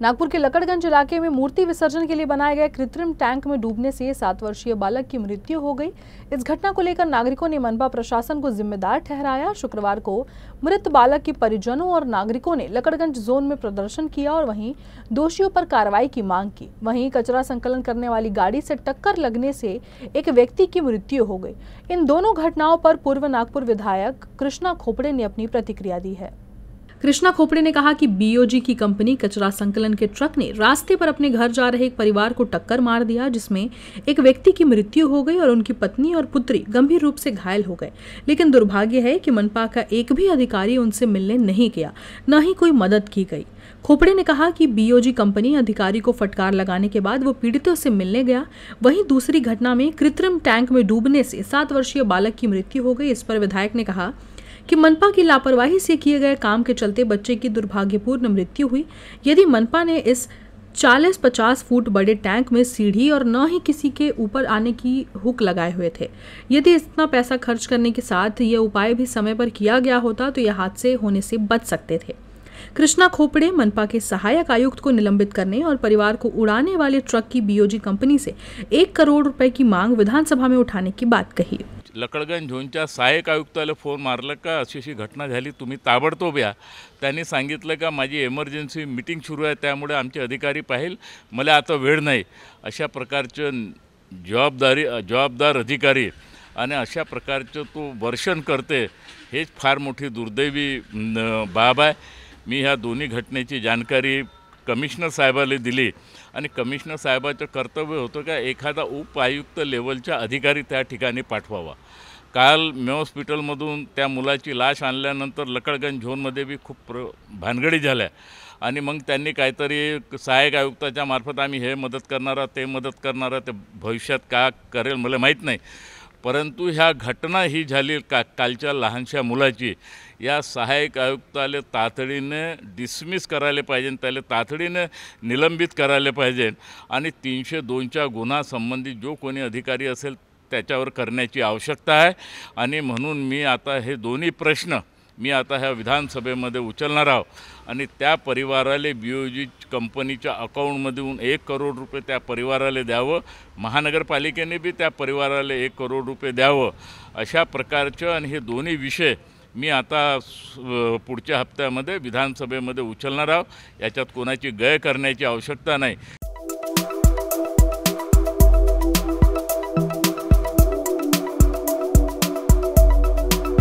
नागपुर के लकड़गंज इलाके में मूर्ति विसर्जन के लिए बनाए गए कृत्रिम टैंक में डूबने से 7 वर्षीय बालक की मृत्यु हो गई। इस घटना को लेकर नागरिकों ने मनपा प्रशासन को जिम्मेदार ठहराया। शुक्रवार को मृत बालक के परिजनों और नागरिकों ने लकड़गंज जोन में प्रदर्शन किया और वहीं दोषियों पर कार्रवाई की मांग की। वहीं कचरा संकलन करने वाली गाड़ी से टक्कर लगने से एक व्यक्ति की मृत्यु हो गई। इन दोनों घटनाओं पर पूर्व नागपुर विधायक कृष्णा खोपड़े ने अपनी प्रतिक्रिया दी है। कृष्णा खोपड़े ने कहा कि बीओजी की कंपनी कचरा संकलन के ट्रक ने रास्ते पर अपने घर जा रहे एक परिवार को टक्कर मार दिया, जिसमें एक व्यक्ति की मृत्यु हो गई और उनकी पत्नी और पुत्री गंभीर रूप से घायल हो गए। लेकिन दुर्भाग्य है कि मनपा का एक भी अधिकारी उनसे मिलने नहीं गया, न ही कोई मदद की गई। खोपड़े ने कहा कि बीओजी कंपनी अधिकारी को फटकार लगाने के बाद वो पीड़ितों से मिलने गया। वहीं दूसरी घटना में कृत्रिम टैंक में डूबने से 7 वर्षीय बालक की मृत्यु हो गई। इस पर विधायक ने कहा कि मनपा की लापरवाही से किए गए काम के चलते बच्चे की दुर्भाग्यपूर्ण मृत्यु हुई। यदि मनपा ने इस 40-50 फुट बड़े टैंक में सीढ़ी और न ही किसी के ऊपर आने की हुक लगाए हुए थे, यदि इतना पैसा खर्च करने के साथ ये उपाय भी समय पर किया गया होता तो यह हादसे होने से बच सकते थे। कृष्णा खोपड़े मनपा के सहायक आयुक्त को निलंबित करने और परिवार को उड़ाने वाले ट्रक की बीओजी कंपनी से 1 करोड़ रुपए की मांग विधानसभा में उठाने की बात कही। लकड़गंज झोनच्या सहाय्यक आयुक्ताला फोन मारला का अशी घटना झाली, तुम्ही ताबडतोब या। त्यांनी सांगितलं का माझी एमर्जन्सी मीटिंग सुरू आहे, त्यामुळे आमचे अधिकारी पाहिल, मला आता वेळ नाही। अशा प्रकारचं जबाबदार अधिकारी आणि अशा प्रकारचं तो वर्षण करते, हेच फार मोठी दुर्दैवी बाब आहे। मी ह्या दोन्ही घटनेची जानकारी कमिशनर साहेबाला दिली आणि कमिशनर साहेबाचं कर्तव्य होतं का एखादा उपायुक्त लेवलचा अधिकारी त्या ठिकाणी पाठवावा। काल मे हॉस्पिटलमधून त्या मुलाची लाश आणल्यानंतर लकड़गंज झोनमध्ये बी खूप भानगडी झाल्या आणि मग त्यांनी काहीतरी सहाय्यक आयुक्ताच्या मार्फत आम्ही हे मदत करणारा ते मदत करणारा, ते भविष्यात का करेल मला माहीत नाही, परंतु ह्या घटना ही झाली कालच्या लहानशा मुलाची। या सहाय्यक आयुक्ताले तातडीने डिसमिस करायला पाहिजे, त्याला तातडीने निलंबित करायला पाहिजे आणि 302च्या गुन्हा संबंधित जो कोणी अधिकारी असेल त्याच्यावर करण्याची आवश्यकता आहे। आणि म्हणून मी आता हे दोन्ही प्रश्न आता ह्या विधानसभेमध्ये उचलणार आहो आणि त्या परिवाराला बीओजी कंपनीच्या अकाउंटमधून 1 करोड रुपये त्या परिवाराला द्यावं, महानगरपालिकेने बी त्या परिवाराला 1 करोड रुपये द्यावं। अशा प्रकारचं आणि हे दोन्ही विषय मी आता पुढच्या हप्त्यामध्ये विधानसभेमध्ये उचलणार आहो। याच्यात कोणाची गय करण्याची आवश्यकता नाही।